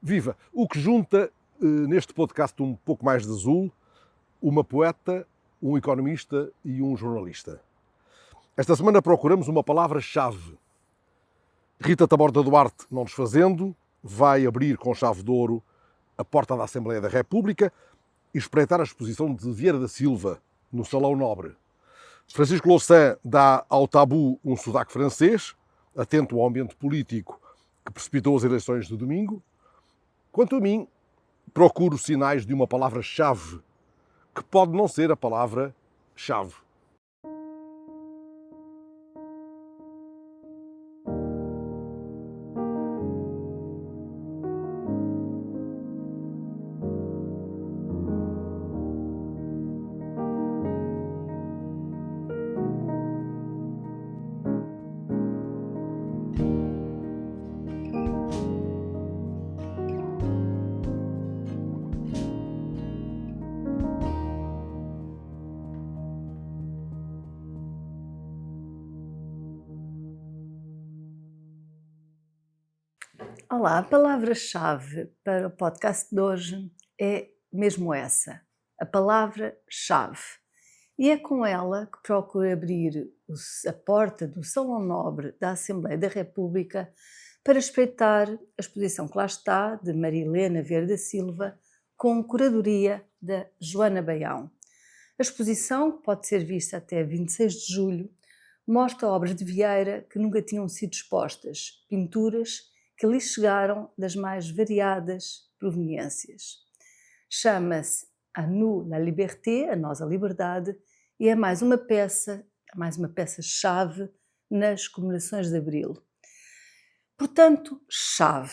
Viva! O que junta neste podcast um pouco mais de azul, uma poeta, um economista e um jornalista. Esta semana procuramos uma palavra-chave. Rita Taborda Duarte, não desfazendo, vai abrir com chave de ouro a porta da Assembleia da República e espreitar a exposição de Vieira da Silva no Salão Nobre. Francisco Louçã dá ao tabu um sotaque francês, atento ao ambiente político que precipitou as eleições de domingo. Quanto a mim, procuro sinais de uma palavra-chave, que pode não ser a palavra-chave. Olá, a palavra-chave para o podcast de hoje é mesmo essa, a palavra-chave. E é com ela que procuro abrir a porta do Salão Nobre da Assembleia da República para espreitar a exposição que lá está, de Marilena Vieira da Silva, com curadoria da Joana Baião. A exposição, que pode ser vista até 26 de julho, mostra obras de Vieira que nunca tinham sido expostas, pinturas que lhe chegaram das mais variadas proveniências. Chama-se A nous la liberté, a nós a liberdade, e é mais uma peça-chave nas comemorações de Abril. Portanto, chave.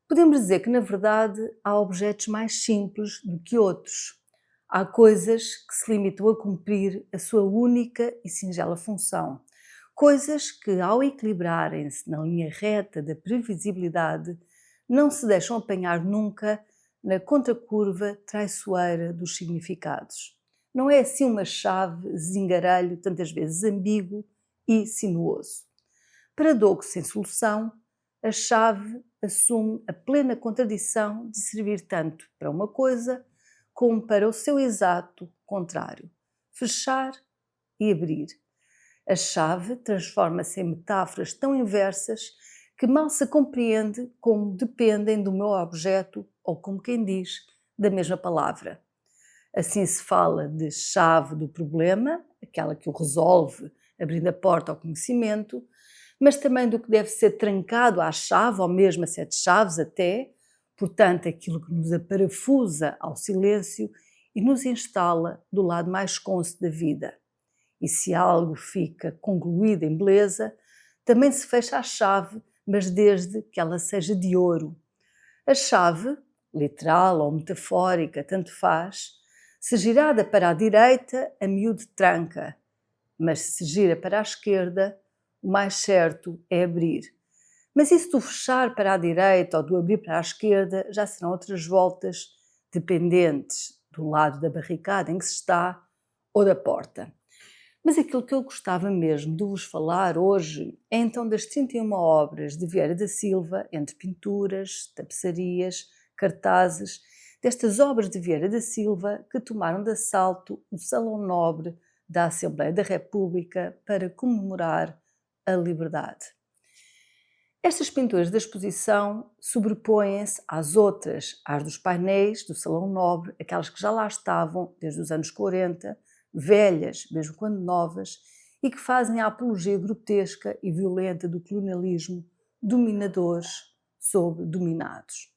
Podemos dizer que, na verdade, há objetos mais simples do que outros. Há coisas que se limitam a cumprir a sua única e singela função. Coisas que, ao equilibrarem-se na linha reta da previsibilidade, não se deixam apanhar nunca na contracurva traiçoeira dos significados. Não é assim uma chave zingarelho, tantas vezes ambíguo e sinuoso. Paradoxo sem solução, a chave assume a plena contradição de servir tanto para uma coisa como para o seu exato contrário, fechar e abrir. A chave transforma-se em metáforas tão inversas que mal se compreende como dependem do meu objeto ou, como quem diz, da mesma palavra. Assim se fala de chave do problema, aquela que o resolve, abrindo a porta ao conhecimento, mas também do que deve ser trancado à chave, ou mesmo a 7 chaves até, portanto, aquilo que nos aparafusa ao silêncio e nos instala do lado mais cônscio da vida. E se algo fica concluído em beleza, também se fecha a chave, mas desde que ela seja de ouro. A chave, literal ou metafórica, tanto faz, se girada para a direita, a miúdo tranca, mas se gira para a esquerda, o mais certo é abrir. Mas isso do fechar para a direita ou do abrir para a esquerda já serão outras voltas dependentes do lado da barricada em que se está ou da porta. Mas aquilo que eu gostava mesmo de vos falar hoje é então das 31 obras de Vieira da Silva, entre pinturas, tapeçarias, cartazes, destas obras de Vieira da Silva que tomaram de assalto o Salão Nobre da Assembleia da República para comemorar a liberdade. Estas pinturas da exposição sobrepõem-se às outras, às dos painéis do Salão Nobre, aquelas que já lá estavam desde os anos 40, velhas, mesmo quando novas, e que fazem a apologia grotesca e violenta do colonialismo, dominadores sobre dominados.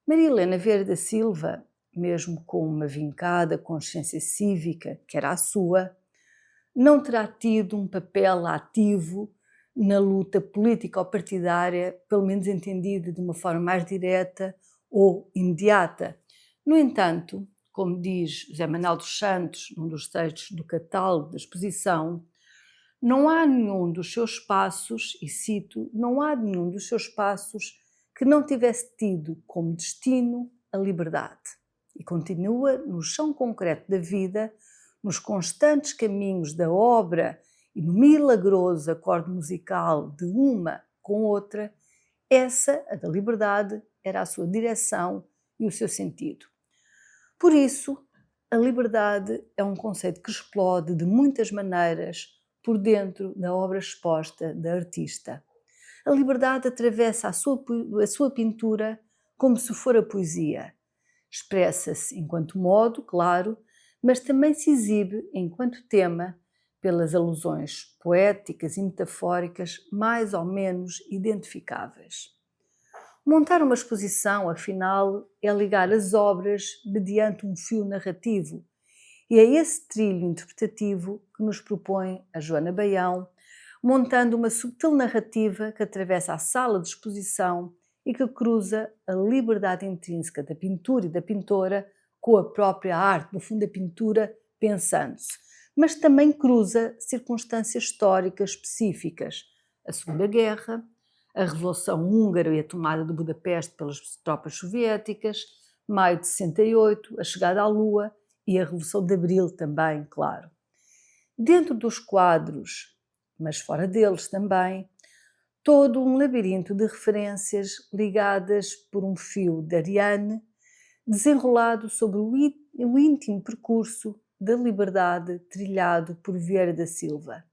Maria Helena Vieira da Silva, mesmo com uma vincada consciência cívica, que era a sua, não terá tido um papel ativo na luta político-partidária, pelo menos entendida de uma forma mais direta ou imediata. No entanto, como diz José Manuel dos Santos, num dos textos do catálogo da exposição, não há nenhum dos seus passos, e cito, não há nenhum dos seus passos que não tivesse tido como destino a liberdade. E continua no chão concreto da vida, nos constantes caminhos da obra e no milagroso acorde musical de uma com outra, Essa, a da liberdade, era a sua direção e o seu sentido. Por isso, a liberdade é um conceito que explode de muitas maneiras por dentro da obra exposta da artista. A liberdade atravessa a sua pintura como se for a poesia. Expressa-se enquanto modo, claro, mas também se exibe enquanto tema pelas alusões poéticas e metafóricas mais ou menos identificáveis. Montar uma exposição, afinal, é ligar as obras mediante um fio narrativo, e é esse trilho interpretativo que nos propõe a Joana Baião, montando uma subtil narrativa que atravessa a sala de exposição e que cruza a liberdade intrínseca da pintura e da pintora com a própria arte, no fundo, a pintura pensando-se, mas também cruza circunstâncias históricas específicas, a Segunda Guerra, a Revolução Húngara e a tomada de Budapeste pelas tropas soviéticas, maio de 68, a chegada à Lua e a Revolução de Abril também, claro. Dentro dos quadros, mas fora deles também, todo um labirinto de referências ligadas por um fio de Ariane, desenrolado sobre o íntimo percurso da liberdade trilhado por Vieira da Silva.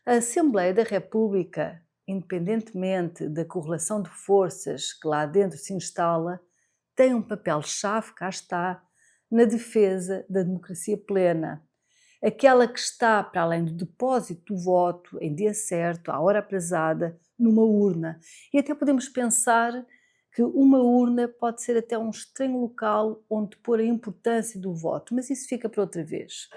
A Assembleia da República, independentemente da correlação de forças que lá dentro se instala, tem um papel-chave, cá está, na defesa da democracia plena, aquela que está para além do depósito do voto, em dia certo, à hora aprazada, numa urna. E até podemos pensar que uma urna pode ser até um estranho local onde pôr a importância do voto, mas isso fica para outra vez.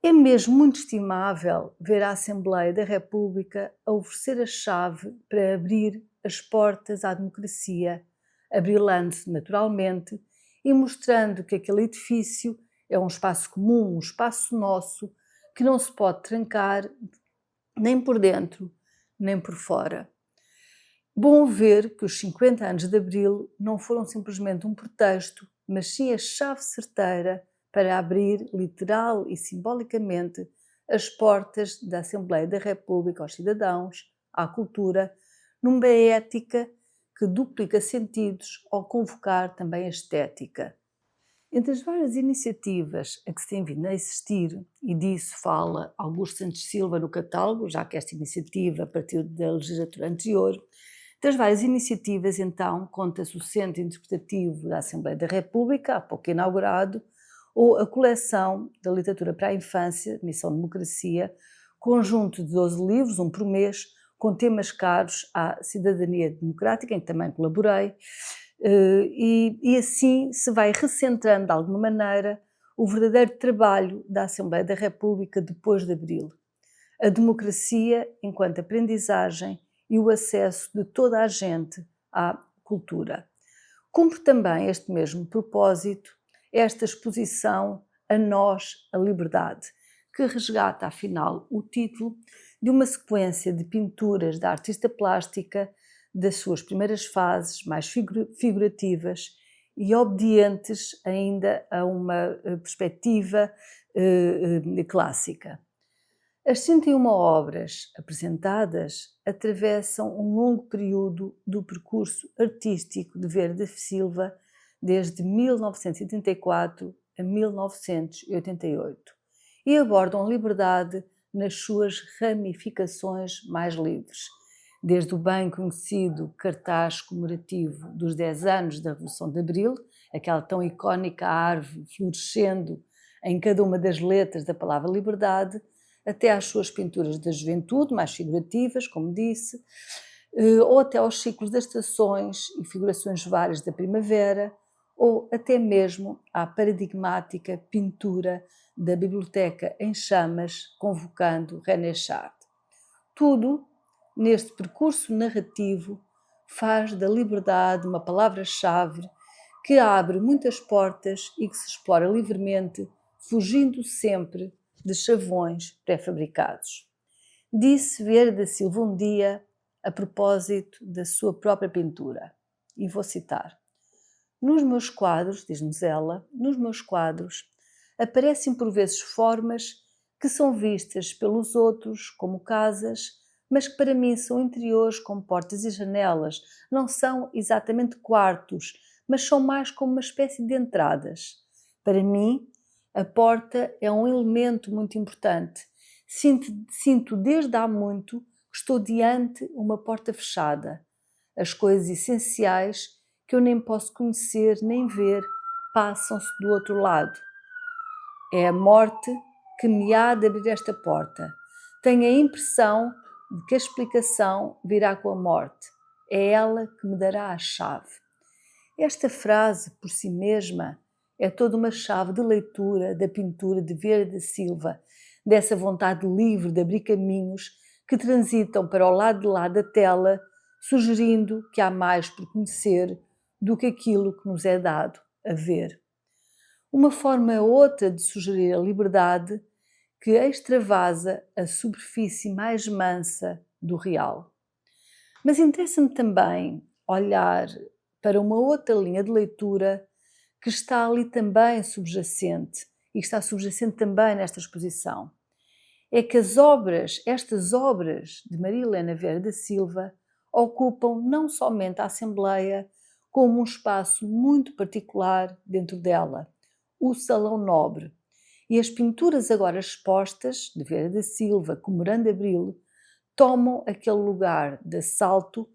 É mesmo muito estimável ver a Assembleia da República a oferecer a chave para abrir as portas à democracia, abrilando-se naturalmente e mostrando que aquele edifício é um espaço comum, um espaço nosso, que não se pode trancar nem por dentro, nem por fora. Bom ver que os 50 anos de Abril não foram simplesmente um pretexto, mas sim a chave certeira para abrir, literal e simbolicamente, as portas da Assembleia da República aos cidadãos, à cultura, numa ética que duplica sentidos ao convocar também a estética. Entre as várias iniciativas a que se tem vindo a existir, e disso fala Augusto Santos Silva no catálogo, já que esta iniciativa partiu da legislatura anterior, das várias iniciativas, então, conta-se o Centro Interpretativo da Assembleia da República, há pouco inaugurado, ou a coleção da literatura para a infância, Missão Democracia, conjunto de 12 livros, um por mês, com temas caros à cidadania democrática, em que também colaborei, e assim se vai recentrando de alguma maneira o verdadeiro trabalho da Assembleia da República depois de Abril. A democracia enquanto aprendizagem e o acesso de toda a gente à cultura. Cumpre também este mesmo propósito esta exposição A Nós, a Liberdade, que resgata, afinal, o título de uma sequência de pinturas da artista plástica das suas primeiras fases, mais figurativas e obedientes ainda a uma perspectiva clássica. As 101 obras apresentadas atravessam um longo período do percurso artístico de Vieira da Silva, desde 1984 a 1988, e abordam a liberdade nas suas ramificações mais livres, desde o bem conhecido cartaz comemorativo dos 10 anos da Revolução de Abril, aquela tão icónica árvore florescendo em cada uma das letras da palavra liberdade, até às suas pinturas da juventude, mais figurativas, como disse, ou até aos ciclos das estações e figurações várias da primavera, ou até mesmo à paradigmática pintura da Biblioteca em Chamas, convocando René Char. Tudo, neste percurso narrativo, faz da liberdade uma palavra-chave que abre muitas portas e que se explora livremente, fugindo sempre de chavões pré-fabricados. Disse Vieira da Silva um dia, a propósito da sua própria pintura, e vou citar: "Nos meus quadros", diz-nos ela, "nos meus quadros aparecem por vezes formas que são vistas pelos outros como casas, mas que para mim são interiores com portas e janelas, não são exatamente quartos, mas são mais como uma espécie de entradas. Para mim, a porta é um elemento muito importante. Sinto desde há muito que estou diante uma porta fechada. As coisas essenciais que eu nem posso conhecer nem ver passam-se do outro lado. É a morte que me há de abrir esta porta. Tenho a impressão de que a explicação virá com a morte. É ela que me dará a chave. Esta frase, por si mesma, é toda uma chave de leitura da pintura de Vieira da Silva, dessa vontade livre de abrir caminhos que transitam para o lado de lá da tela, sugerindo que há mais por conhecer do que aquilo que nos é dado a ver. Uma forma outra de sugerir a liberdade que extravasa a superfície mais mansa do real. Mas interessa-me também olhar para uma outra linha de leitura que está ali também subjacente e que está subjacente também nesta exposição. É que estas obras de Maria Helena Vieira da Silva ocupam não somente a Assembleia, como um espaço muito particular dentro dela, o Salão Nobre. E as pinturas agora expostas, de Vieira da Silva, comemorando Abril, tomam aquele lugar de assalto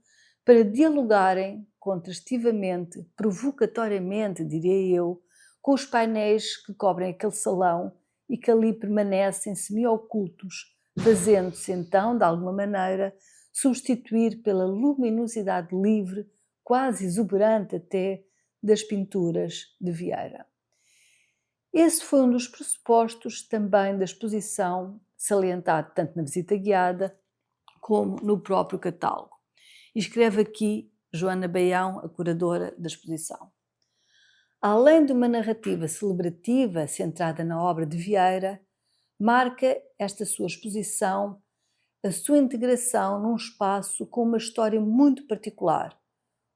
para dialogarem contrastivamente, provocatoriamente, diria eu, com os painéis que cobrem aquele salão e que ali permanecem semi-ocultos, fazendo-se então, de alguma maneira, substituir pela luminosidade livre, quase exuberante até, das pinturas de Vieira. Esse foi um dos pressupostos também da exposição, salientado tanto na visita guiada como no próprio catálogo. E escreve aqui Joana Baião, a curadora da exposição. Além de uma narrativa celebrativa centrada na obra de Vieira, marca esta sua exposição a sua integração num espaço com uma história muito particular,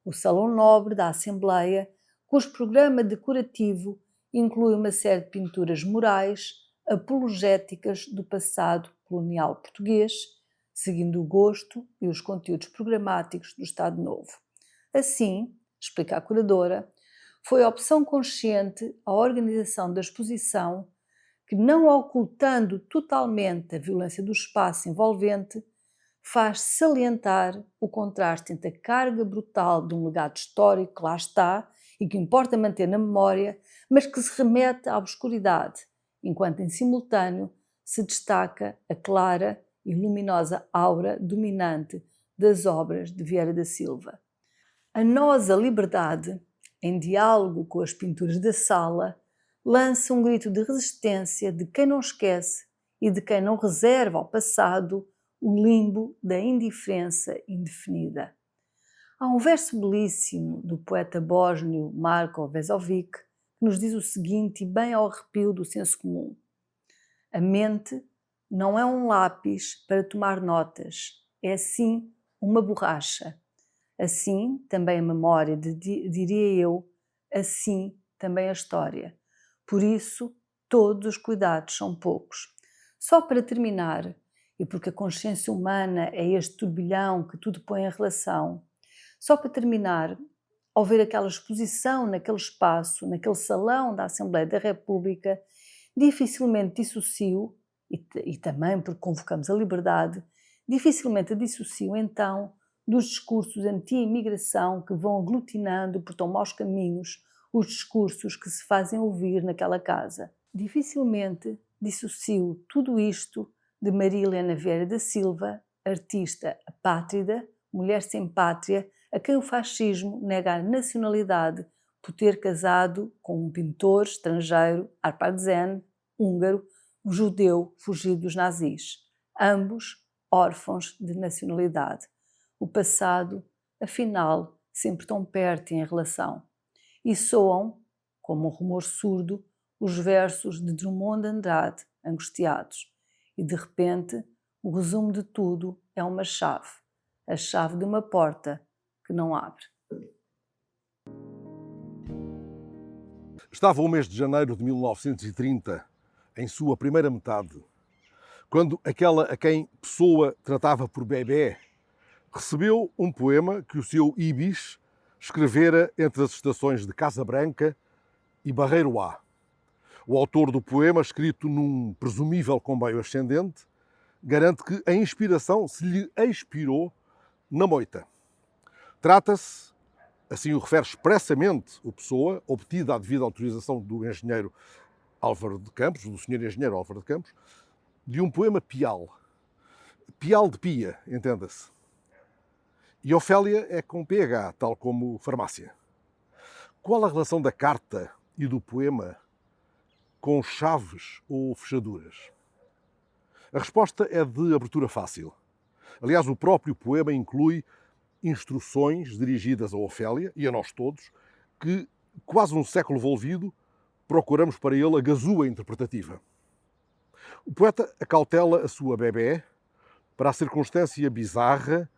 o Salão Nobre da Assembleia, cujo programa decorativo inclui uma série de pinturas murais apologéticas do passado colonial português, seguindo o gosto e os conteúdos programáticos do Estado Novo. Assim, explica a curadora, foi a opção consciente a organização da exposição que, não ocultando totalmente a violência do espaço envolvente, faz salientar o contraste entre a carga brutal de um legado histórico que lá está e que importa manter na memória, mas que se remete à obscuridade, enquanto em simultâneo se destaca a clara e luminosa aura dominante das obras de Vieira da Silva. A nós a liberdade, em diálogo com as pinturas da sala, lança um grito de resistência de quem não esquece e de quem não reserva ao passado o limbo da indiferença indefinida. Há um verso belíssimo do poeta bósnio Marko Vezovic que nos diz o seguinte, e bem ao arrepio do senso comum. A mente não é um lápis para tomar notas, é sim uma borracha. Assim também a memória, diria eu, assim também a história. Por isso, todos os cuidados são poucos. Só para terminar, e porque a consciência humana é este turbilhão que tudo põe em relação, só para terminar, ao ver aquela exposição naquele espaço, naquele salão da Assembleia da República, dificilmente dissocio, e também porque convocamos a liberdade, dificilmente a dissocio então dos discursos anti-imigração que vão aglutinando por tão maus caminhos os discursos que se fazem ouvir naquela casa. Dificilmente dissocio tudo isto de Maria Helena Vieira da Silva, artista apátrida, mulher sem pátria, a quem o fascismo nega a nacionalidade por ter casado com um pintor estrangeiro, Arpadzsén, húngaro, um judeu fugido dos nazis, ambos órfãos de nacionalidade. O passado, afinal, sempre tão perto em relação. E soam, como um rumor surdo, os versos de Drummond de Andrade, angustiados. E, de repente, o resumo de tudo é uma chave, a chave de uma porta que não abre. Estava o mês de janeiro de 1930, em sua primeira metade, quando aquela a quem Pessoa tratava por bebé recebeu um poema que o seu Ibis escrevera entre as estações de Casa Branca e Barreiroá. O autor do poema, escrito num presumível comboio ascendente, garante que a inspiração se lhe expirou na moita. Trata-se, assim o refere expressamente o Pessoa, obtida a devida autorização do engenheiro Álvaro de Campos, do senhor engenheiro Álvaro de Campos, de um poema pial. Pial de pia, entenda-se. E Ofélia é com PH, tal como farmácia. Qual a relação da carta e do poema com chaves ou fechaduras? A resposta é de abertura fácil. Aliás, o próprio poema inclui instruções dirigidas a Ofélia e a nós todos, que, quase um século volvido, procuramos para ele a gazua interpretativa. O poeta acautela a sua bebé para a circunstância bizarra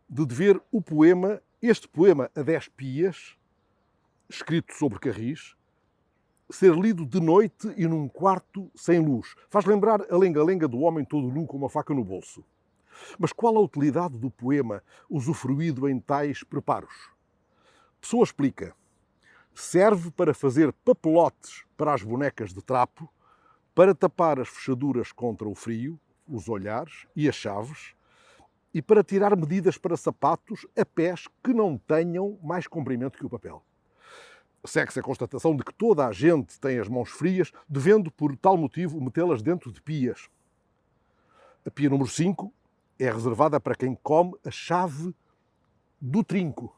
de ver o poema, este poema a 10 pias, escrito sobre carris, ser lido de noite e num quarto sem luz. Faz lembrar a lenga-lenga do homem todo nu com uma faca no bolso. Mas qual a utilidade do poema usufruído em tais preparos? Pessoa explica. Serve para fazer papelotes para as bonecas de trapo, para tapar as fechaduras contra o frio, os olhares e as chaves, e para tirar medidas para sapatos a pés que não tenham mais comprimento que o papel. Segue-se a constatação de que toda a gente tem as mãos frias, devendo, por tal motivo, metê-las dentro de pias. A pia número 5 é reservada para quem come a chave do trinco.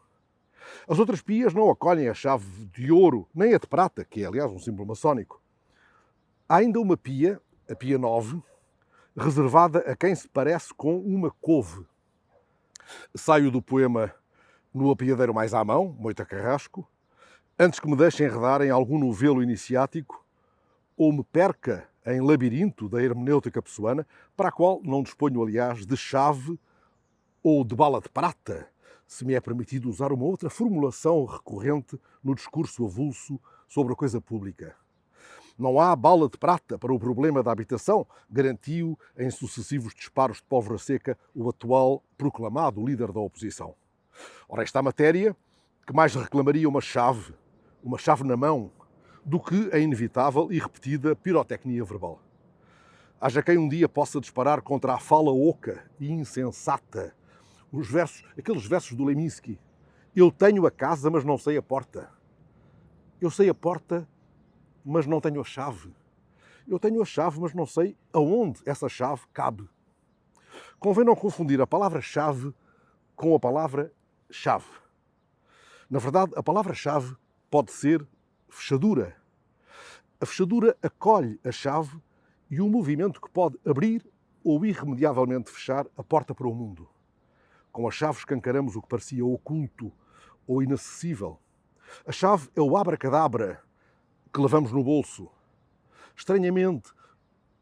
As outras pias não acolhem a chave de ouro, nem a de prata, que é, aliás, um símbolo maçónico. Há ainda uma pia, a pia 9, reservada a quem se parece com uma couve. Saio do poema no apiadeiro mais à mão, Moita Carrasco, antes que me deixe enredar em algum novelo iniciático ou me perca em labirinto da hermenêutica pessoana, para a qual não disponho, aliás, de chave ou de bala de prata, se me é permitido usar uma outra formulação recorrente no discurso avulso sobre a coisa pública. Não há bala de prata para o problema da habitação, garantiu em sucessivos disparos de pólvora seca o atual proclamado líder da oposição. Ora, esta matéria, que mais reclamaria uma chave na mão, do que a inevitável e repetida pirotecnia verbal. Haja quem um dia possa disparar contra a fala oca e insensata aqueles versos do Leminski. Eu tenho a casa, mas não sei a porta. Eu sei a porta, mas não tenho a chave. Eu tenho a chave, mas não sei aonde essa chave cabe. Convém não confundir a palavra-chave com a palavra-chave. Na verdade, a palavra-chave pode ser fechadura. A fechadura acolhe a chave e o movimento que pode abrir ou irremediavelmente fechar a porta para o mundo. Com a chave escancaramos o que parecia oculto ou inacessível. A chave é o abracadabra que levamos no bolso. Estranhamente,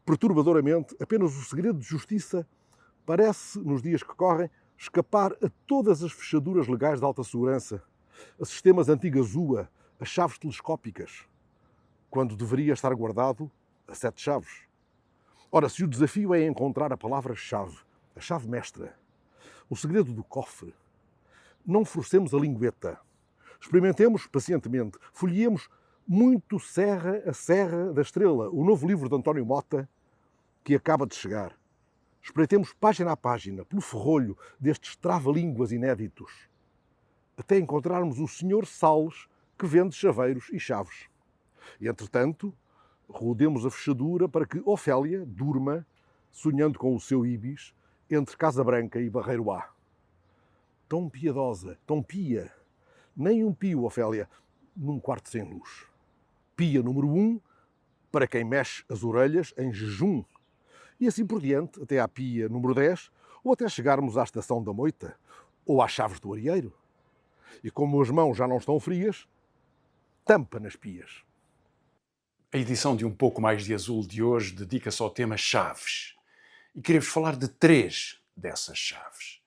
perturbadoramente, apenas o segredo de justiça parece, nos dias que correm, escapar a todas as fechaduras legais de alta segurança, a sistemas anti-gazua, a chaves telescópicas, quando deveria estar guardado a 7 chaves. Ora, se o desafio é encontrar a palavra-chave, a chave mestra, o segredo do cofre, não forcemos a lingueta. Experimentemos pacientemente, folheemos muito Serra a Serra da Estrela, o novo livro de António Mota, que acaba de chegar. Espreitemos página a página, pelo ferrolho destes trava-línguas inéditos, até encontrarmos o Sr. Salles, que vende chaveiros e chaves. E, entretanto, rodemos a fechadura para que Ofélia durma, sonhando com o seu Ibis, entre Casa Branca e Barreiroá. Tão piedosa, tão pia. Nem um pio, Ofélia, num quarto sem luz. Pia número 1, para quem mexe as orelhas em jejum. E assim por diante, até à pia número 10, ou até chegarmos à estação da moita, ou às chaves do areeiro. E como as mãos já não estão frias, tampa nas pias. A edição de Um Pouco Mais de Azul de hoje dedica-se ao tema chaves. E queria-vos falar de 3 dessas chaves.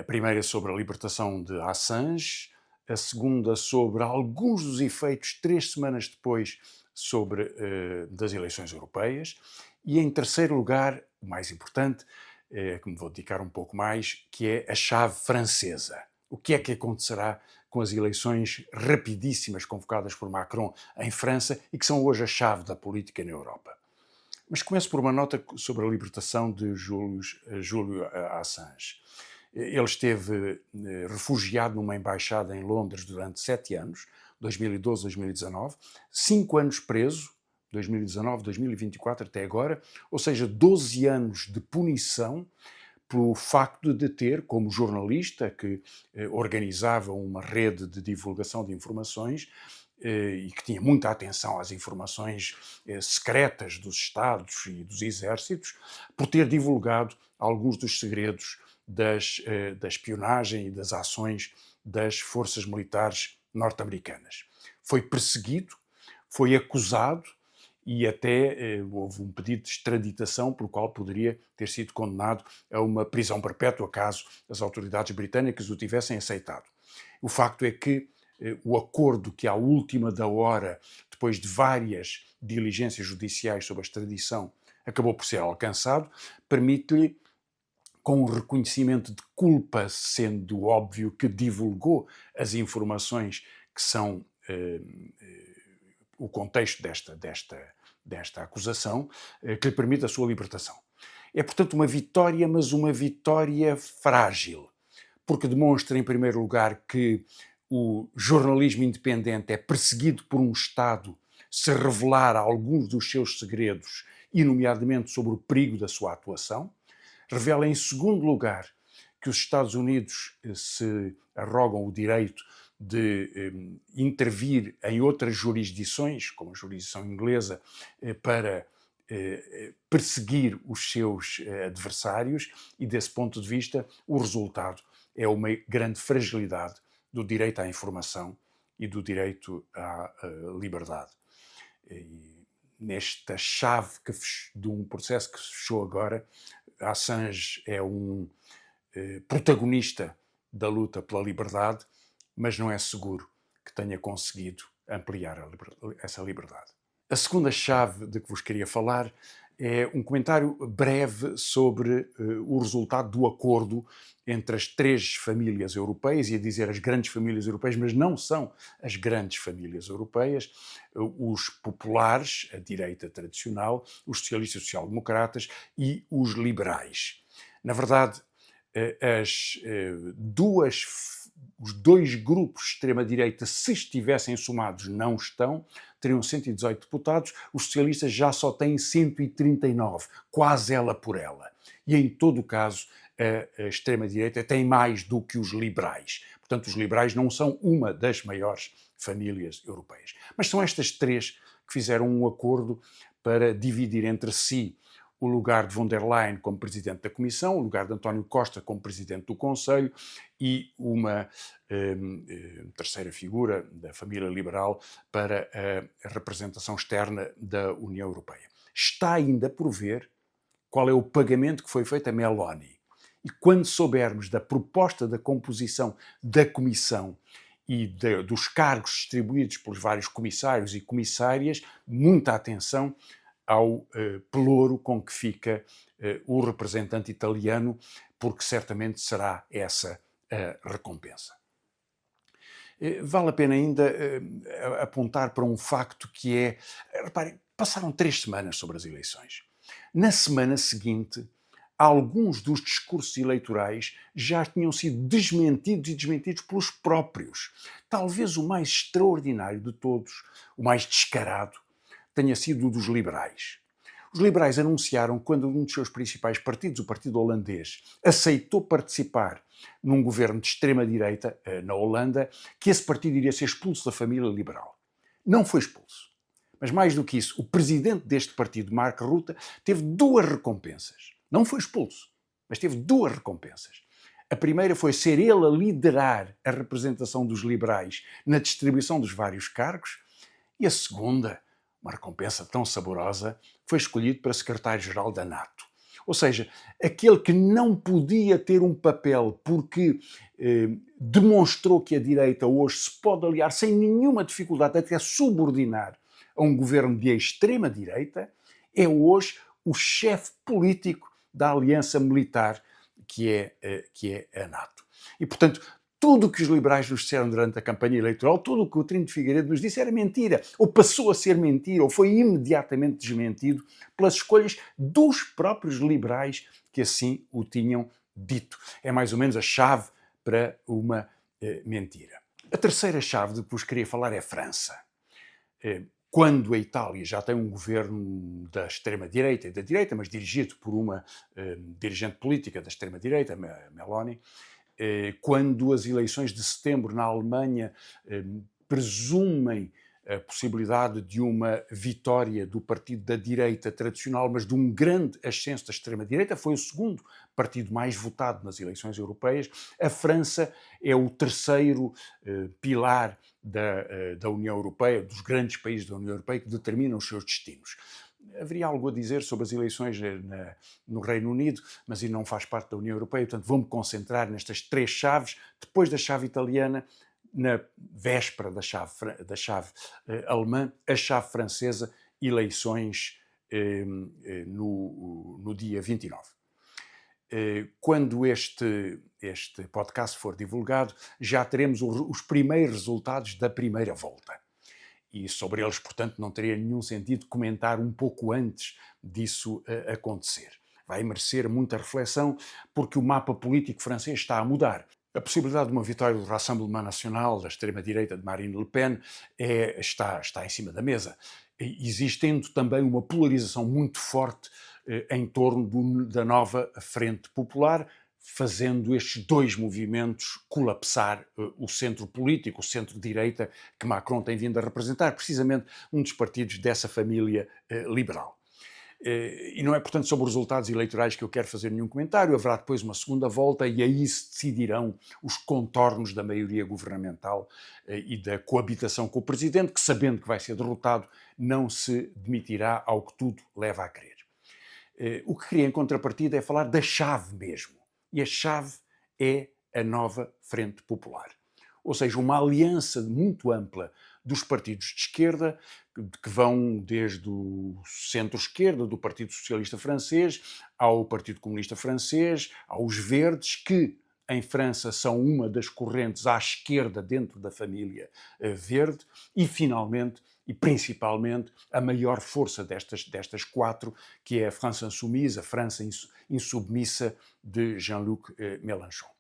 A primeira sobre a libertação de Assange, a segunda sobre alguns dos efeitos 3 semanas depois das eleições europeias e, em terceiro lugar, o mais importante, que me vou dedicar um pouco mais, que é a chave francesa. O que é que acontecerá com as eleições rapidíssimas convocadas por Macron em França e que são hoje a chave da política na Europa? Mas começo por uma nota sobre a libertação de Júlio Assange. Ele esteve refugiado numa embaixada em Londres durante 7 anos, 2012-2019, 5 anos preso, 2019-2024 até agora, ou seja, 12 anos de punição pelo facto de ter, como jornalista que organizava uma rede de divulgação de informações e que tinha muita atenção às informações secretas dos Estados e dos exércitos, por ter divulgado alguns dos segredos da espionagem e das ações das forças militares norte-americanas. Foi perseguido, foi acusado e até houve um pedido de extraditação pelo qual poderia ter sido condenado a uma prisão perpétua caso as autoridades britânicas o tivessem aceitado. O facto é que o acordo que à última da hora, depois de várias diligências judiciais sobre a extradição, acabou por ser alcançado, permite-lhe, com o reconhecimento de culpa, sendo óbvio que divulgou as informações que são o contexto desta acusação, que lhe permite a sua libertação. É, portanto, uma vitória, mas uma vitória frágil, porque demonstra, em primeiro lugar, que o jornalismo independente é perseguido por um Estado se revelar alguns dos seus segredos, e nomeadamente sobre o perigo da sua atuação. Revela, em segundo lugar, que os Estados Unidos se arrogam o direito de intervir em outras jurisdições, como a jurisdição inglesa, para perseguir os seus adversários, e desse ponto de vista o resultado é uma grande fragilidade do direito à informação e do direito à liberdade. E nesta chave de um processo que se fechou agora, Assange é um protagonista da luta pela liberdade, mas não é seguro que tenha conseguido ampliar essa liberdade. A segunda chave de que vos queria falar é um comentário breve sobre o resultado do acordo entre as 3 famílias europeias, ia dizer as grandes famílias europeias, mas não são as grandes famílias europeias, os populares, a direita tradicional, os socialistas social-democratas e os liberais. Na verdade, os 2 grupos de extrema-direita, se estivessem somados, não estão, teriam 118 deputados, os socialistas já só têm 139, quase ela por ela. E em todo o caso, a extrema-direita tem mais do que os liberais. Portanto, os liberais não são uma das maiores famílias europeias. Mas são estas 3 que fizeram um acordo para dividir entre si o lugar de von der Leyen como Presidente da Comissão, o lugar de António Costa como Presidente do Conselho e uma terceira figura da família liberal para a representação externa da União Europeia. Está ainda por ver qual é o pagamento que foi feito a Meloni. E quando soubermos da proposta da composição da Comissão e dos cargos distribuídos pelos vários comissários e comissárias, muita atenção ao pelouro com que fica o representante italiano, porque certamente será essa a recompensa. Vale a pena ainda apontar para um facto que é... Reparem, passaram 3 semanas sobre as eleições. Na semana seguinte, alguns dos discursos eleitorais já tinham sido desmentidos pelos próprios. Talvez o mais extraordinário de todos, o mais descarado, tenha sido o dos liberais. Os liberais anunciaram, quando um dos seus principais partidos, o Partido Holandês, aceitou participar num governo de extrema-direita na Holanda, que esse partido iria ser expulso da família liberal. Não foi expulso. Mas mais do que isso, o presidente deste partido, Mark Rutte, teve 2 recompensas. Não foi expulso, mas teve 2 recompensas. A primeira foi ser ele a liderar a representação dos liberais na distribuição dos vários cargos, e a segunda, uma recompensa tão saborosa, foi escolhido para secretário-geral da NATO. Ou seja, aquele que não podia ter um papel porque demonstrou que a direita hoje se pode aliar sem nenhuma dificuldade, até subordinar a um governo de extrema-direita, é hoje o chefe político da aliança militar que é a NATO. E, portanto, tudo o que os liberais nos disseram durante a campanha eleitoral, tudo o que o Trino de Figueiredo nos disse era mentira, ou passou a ser mentira, ou foi imediatamente desmentido pelas escolhas dos próprios liberais que assim o tinham dito. É mais ou menos a chave para uma mentira. A terceira chave, depois queria falar, é a França. Quando a Itália já tem um governo da extrema-direita e da direita, mas dirigido por uma dirigente política da extrema-direita, Meloni, quando as eleições de setembro na Alemanha presumem a possibilidade de uma vitória do partido da direita tradicional, mas de um grande ascenso da extrema-direita, foi o segundo partido mais votado nas eleições europeias. A França é o terceiro pilar da União Europeia, dos grandes países da União Europeia, que determinam os seus destinos. Haveria algo a dizer sobre as eleições no Reino Unido, mas isso não faz parte da União Europeia, portanto vou-me concentrar nestas três chaves, depois da chave italiana, na véspera da chave alemã, a chave francesa, eleições no dia 29. Quando este podcast for divulgado, já teremos os primeiros resultados da primeira volta. E sobre eles, portanto, não teria nenhum sentido comentar um pouco antes disso acontecer. Vai merecer muita reflexão, porque o mapa político francês está a mudar. A possibilidade de uma vitória do Rassemblement National, da extrema-direita de Marine Le Pen, está em cima da mesa. Existendo também uma polarização muito forte em torno da nova Frente Popular, fazendo estes dois movimentos colapsar o centro político, o centro-direita que Macron tem vindo a representar, precisamente um dos partidos dessa família liberal. E não é, portanto, sobre os resultados eleitorais que eu quero fazer nenhum comentário. Haverá depois uma segunda volta e aí se decidirão os contornos da maioria governamental e da coabitação com o Presidente, que, sabendo que vai ser derrotado, não se demitirá, ao que tudo leva a crer. O que queria em contrapartida é falar da chave mesmo. E a chave é a nova Frente Popular. Ou seja, uma aliança muito ampla dos partidos de esquerda, que vão desde o centro-esquerda, do Partido Socialista Francês, ao Partido Comunista Francês, aos Verdes, que em França são uma das correntes à esquerda dentro da família verde, e finalmente, e principalmente, a maior força destas quatro, que é a France Insoumise, a França insubmissa de Jean-Luc Mélenchon.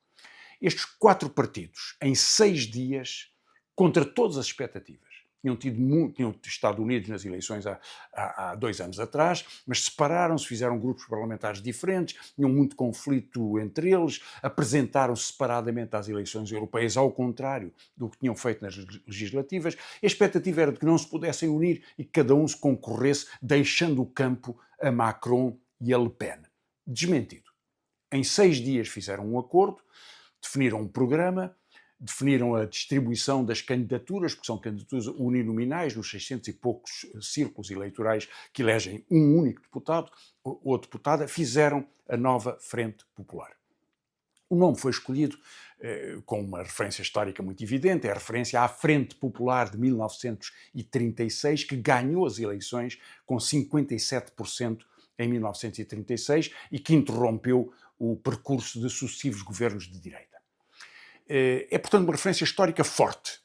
Estes quatro partidos, em 6 dias, contra todas as expectativas, tinham estado unidos nas eleições há 2 anos atrás, mas separaram-se, fizeram grupos parlamentares diferentes, tinham muito conflito entre eles, apresentaram-se separadamente às eleições europeias, ao contrário do que tinham feito nas legislativas. A expectativa era de que não se pudessem unir e que cada um se concorresse, deixando o campo a Macron e a Le Pen. Desmentido. Em 6 dias fizeram um acordo, definiram um programa, definiram a distribuição das candidaturas, porque são candidaturas uninominais nos 600 e poucos círculos eleitorais que elegem um único deputado ou deputada, fizeram a nova Frente Popular. O nome foi escolhido com uma referência histórica muito evidente, é a referência à Frente Popular de 1936, que ganhou as eleições com 57% em 1936 e que interrompeu o percurso de sucessivos governos de direita. É, portanto, uma referência histórica forte.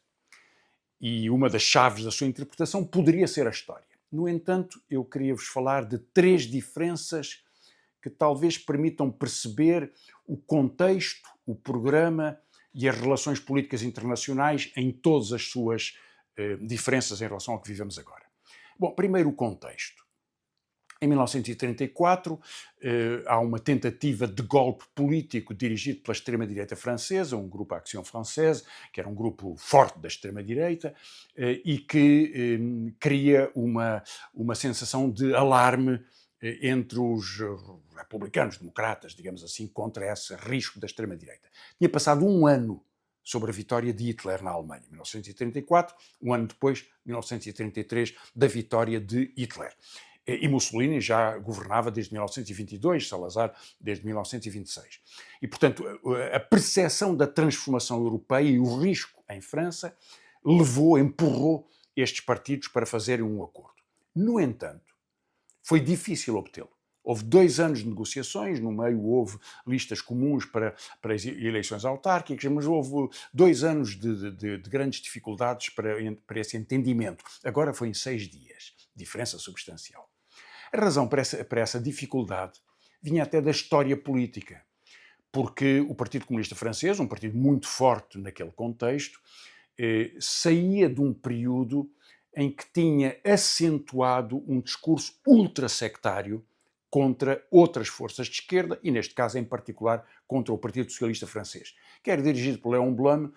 E uma das chaves da sua interpretação poderia ser a história. No entanto, eu queria-vos falar de 3 diferenças que talvez permitam perceber o contexto, o programa e as relações políticas internacionais em todas as suas diferenças em relação ao que vivemos agora. Bom, primeiro o contexto. Em 1934, há uma tentativa de golpe político dirigido pela extrema-direita francesa, um grupo Action Française, que era um grupo forte da extrema-direita, e que cria uma sensação de alarme entre os republicanos, democratas, digamos assim, contra esse risco da extrema-direita. Tinha passado 1 ano sobre a vitória de Hitler na Alemanha, 1934, um ano depois, 1933, da vitória de Hitler. E Mussolini já governava desde 1922, Salazar desde 1926. E, portanto, a percepção da transformação europeia e o risco em França empurrou estes partidos para fazerem um acordo. No entanto, foi difícil obtê-lo. Houve 2 anos de negociações, no meio houve listas comuns para as eleições autárquicas, mas houve 2 anos de grandes dificuldades para esse entendimento. Agora foi em 6 dias, diferença substancial. A razão para essa dificuldade vinha até da história política, porque o Partido Comunista Francês, um partido muito forte naquele contexto, saía de um período em que tinha acentuado um discurso ultrasectário contra outras forças de esquerda e, neste caso, em particular, contra o Partido Socialista Francês, que era dirigido por Léon Blum,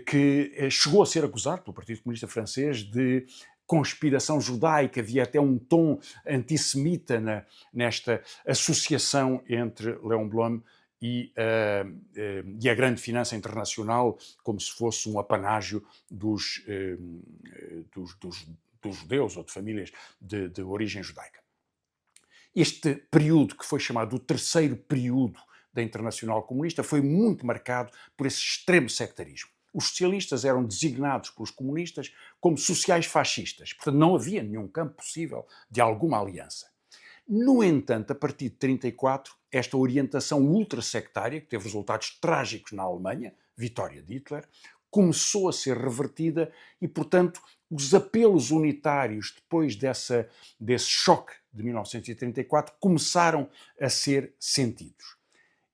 que chegou a ser acusado pelo Partido Comunista Francês de conspiração judaica. Havia até um tom antissemita nesta associação entre Léon Blum e a grande finança internacional, como se fosse um apanágio dos judeus ou de famílias de origem judaica. Este período, que foi chamado o terceiro período da Internacional Comunista, foi muito marcado por esse extremo sectarismo. Os socialistas eram designados pelos comunistas como sociais-fascistas, portanto não havia nenhum campo possível de alguma aliança. No entanto, a partir de 1934, esta orientação ultrasectária, que teve resultados trágicos na Alemanha, vitória de Hitler, começou a ser revertida e, portanto, os apelos unitários depois desse choque de 1934 começaram a ser sentidos.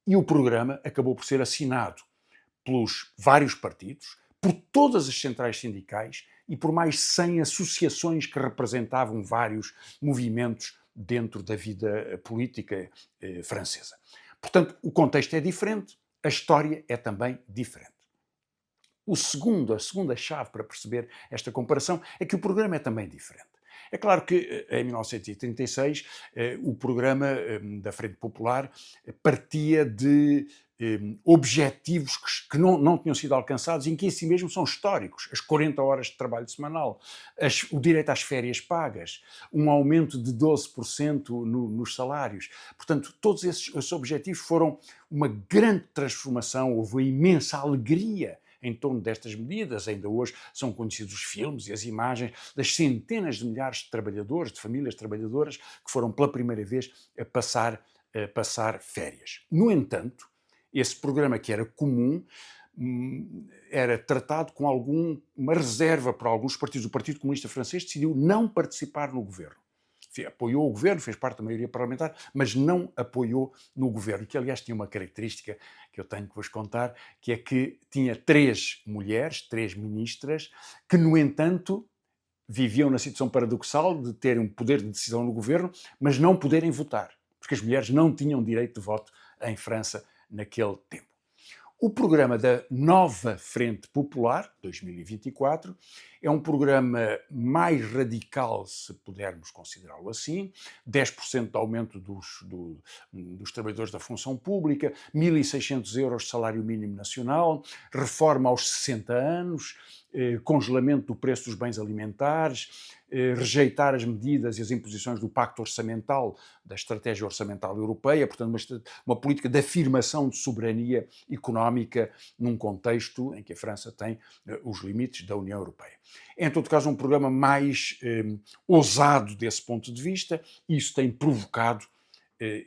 E o programa acabou por ser assinado pelos vários partidos, por todas as centrais sindicais e por mais 100 associações que representavam vários movimentos dentro da vida política francesa. Portanto, o contexto é diferente, a história é também diferente. A segunda chave para perceber esta comparação é que o programa é também diferente. É claro que em 1936 o programa da Frente Popular partia de objetivos que não tinham sido alcançados e que em si mesmo são históricos. As 40 horas de trabalho semanal, o direito às férias pagas, um aumento de 12% nos salários. Portanto, todos esses objetivos foram uma grande transformação, houve uma imensa alegria em torno destas medidas. Ainda hoje são conhecidos os filmes e as imagens das centenas de milhares de trabalhadores, de famílias trabalhadoras, que foram pela primeira vez a passar férias. No entanto, esse programa, que era comum, era tratado com uma reserva para alguns partidos. O Partido Comunista Francês decidiu não participar no governo. Apoiou o governo, fez parte da maioria parlamentar, mas não apoiou no governo, que aliás tinha uma característica que eu tenho que vos contar, que é que tinha 3 mulheres, 3 ministras, que no entanto viviam na situação paradoxal de terem um poder de decisão no governo, mas não poderem votar, porque as mulheres não tinham direito de voto em França naquele tempo. O programa da Nova Frente Popular, 2024, é um programa mais radical, se pudermos considerá-lo assim, 10% de aumento dos trabalhadores da função pública, 1.600 euros de salário mínimo nacional, reforma aos 60 anos, congelamento do preço dos bens alimentares, rejeitar as medidas e as imposições do Pacto Orçamental, da Estratégia Orçamental Europeia, portanto uma política de afirmação de soberania económica num contexto em que a França tem os limites da União Europeia. É, em todo caso, um programa mais ousado desse ponto de vista, e isso tem provocado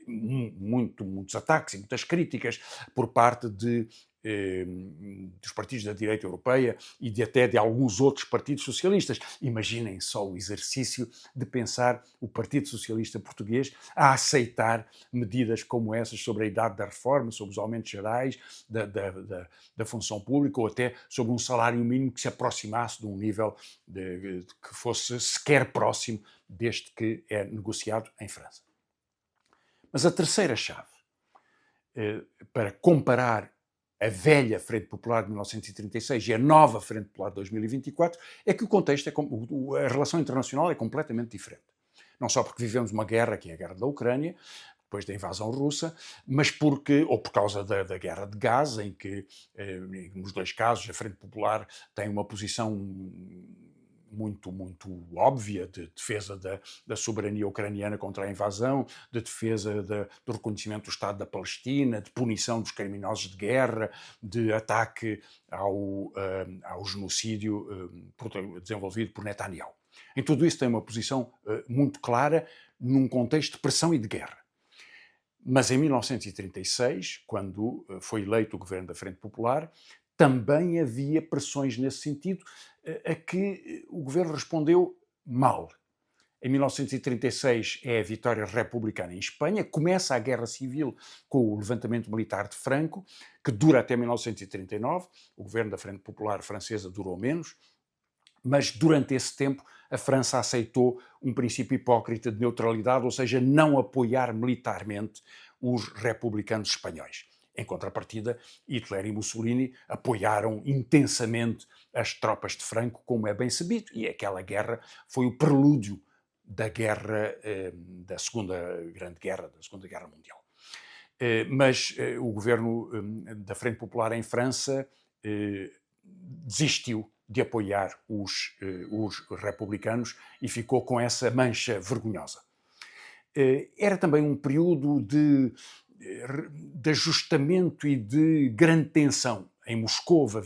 muitos ataques e muitas críticas por parte dos partidos da direita europeia e até de alguns outros partidos socialistas. Imaginem só o exercício de pensar o Partido Socialista Português a aceitar medidas como essas sobre a idade da reforma, sobre os aumentos gerais da função pública ou até sobre um salário mínimo que se aproximasse de um nível que fosse sequer próximo deste que é negociado em França. Mas a terceira chave para comparar a velha Frente Popular de 1936 e a nova Frente Popular de 2024 é que o contexto, a relação internacional é completamente diferente. Não só porque vivemos uma guerra, que é a guerra da Ucrânia, depois da invasão russa, mas por causa da guerra de Gaza, em que, nos 2 casos, a Frente Popular tem uma posição muito óbvia de defesa da soberania ucraniana contra a invasão, de defesa do reconhecimento do Estado da Palestina, de punição dos criminosos de guerra, de ataque ao genocídio desenvolvido por Netanyahu. Em tudo isso tem uma posição muito clara num contexto de pressão e de guerra. Mas em 1936, quando foi eleito o governo da Frente Popular, também havia pressões nesse sentido, a que o governo respondeu mal. Em 1936 é a vitória republicana em Espanha, começa a Guerra Civil com o levantamento militar de Franco, que dura até 1939, o governo da Frente Popular francesa durou menos, mas durante esse tempo a França aceitou um princípio hipócrita de neutralidade, ou seja, não apoiar militarmente os republicanos espanhóis. Em contrapartida, Hitler e Mussolini apoiaram intensamente as tropas de Franco, como é bem sabido, e aquela guerra foi o prelúdio da guerra, da Segunda Grande Guerra, da Segunda Guerra Mundial. Mas o governo da Frente Popular em França desistiu de apoiar os republicanos e ficou com essa mancha vergonhosa. Era também um período de ajustamento e de grande tensão. Em Moscovo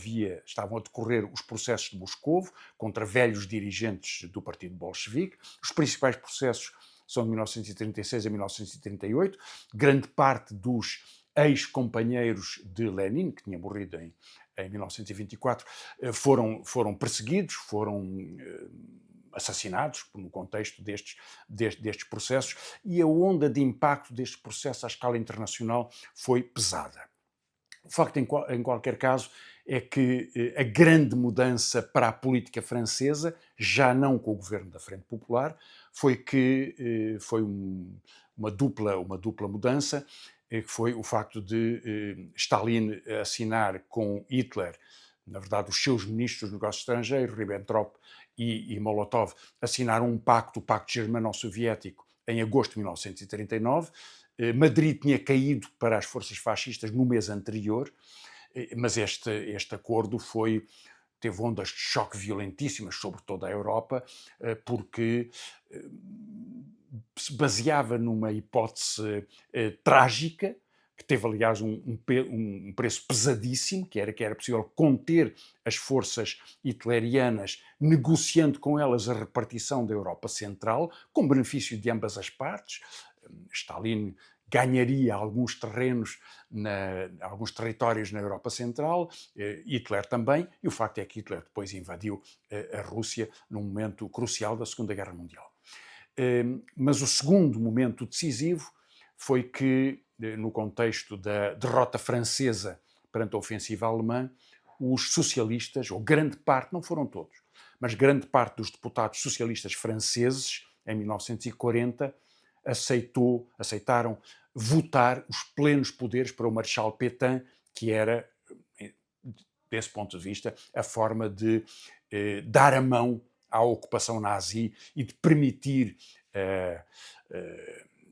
estavam a decorrer os processos de Moscovo contra velhos dirigentes do Partido Bolchevique. Os principais processos são de 1936 a 1938. Grande parte dos ex-companheiros de Lenin, que tinha morrido em 1924, foram perseguidos, foram assassinados no contexto destes processos, e a onda de impacto destes processos à escala internacional foi pesada. O facto, em qualquer caso, é que a grande mudança para a política francesa, já não com o governo da Frente Popular, foi uma dupla mudança, que foi o facto de Stalin assinar com Hitler, na verdade os seus ministros dos negócios estrangeiros, Ribbentrop e Molotov, assinaram o Pacto Germano-Soviético em agosto de 1939. Madrid tinha caído para as forças fascistas no mês anterior, mas este acordo teve ondas de choque violentíssimas sobre toda a Europa, porque se baseava numa hipótese trágica, que teve, aliás, um preço pesadíssimo, que era possível conter as forças hitlerianas, negociando com elas a repartição da Europa Central, com benefício de ambas as partes. Stalin ganharia alguns territórios na Europa Central, Hitler também, e o facto é que Hitler depois invadiu a Rússia num momento crucial da Segunda Guerra Mundial. Mas o segundo momento decisivo foi que, no contexto da derrota francesa perante a ofensiva alemã, os socialistas, ou grande parte, não foram todos, mas grande parte dos deputados socialistas franceses, em 1940, aceitaram votar os plenos poderes para o Marechal Pétain, que era, desse ponto de vista, a forma de dar a mão à ocupação nazi e de permitir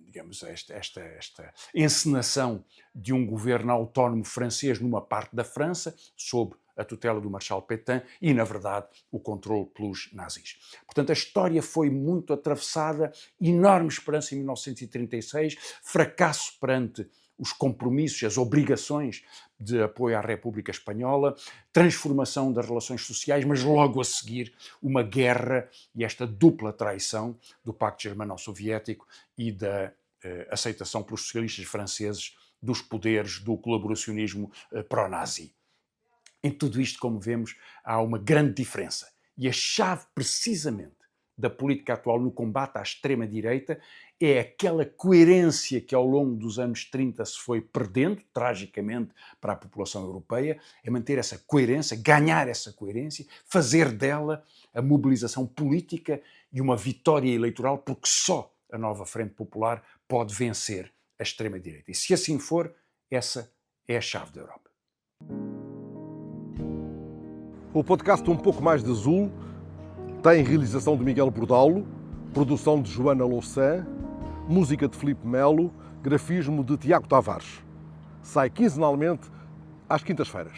digamos, esta encenação de um governo autónomo francês numa parte da França, sob a tutela do Marechal Pétain e, na verdade, o controle pelos nazis. Portanto, a história foi muito atravessada, enorme esperança em 1936, fracasso perante os compromissos, as obrigações de apoio à República Espanhola, transformação das relações sociais, mas logo a seguir uma guerra e esta dupla traição do Pacto Germano-Soviético e da aceitação pelos socialistas franceses dos poderes do colaboracionismo pró-nazi. Em tudo isto, como vemos, há uma grande diferença. E a chave, precisamente, da política atual no combate à extrema-direita é aquela coerência que ao longo dos anos 30 se foi perdendo, tragicamente, para a população europeia, é manter essa coerência, ganhar essa coerência, fazer dela a mobilização política e uma vitória eleitoral, porque só a nova Frente Popular pode vencer a extrema-direita. E se assim for, essa é a chave da Europa. O podcast Um Pouco Mais de Azul tem realização de Miguel Bordalo, produção de Joana Louçã, música de Filipe Melo, grafismo de Tiago Tavares. Sai quinzenalmente às quintas-feiras.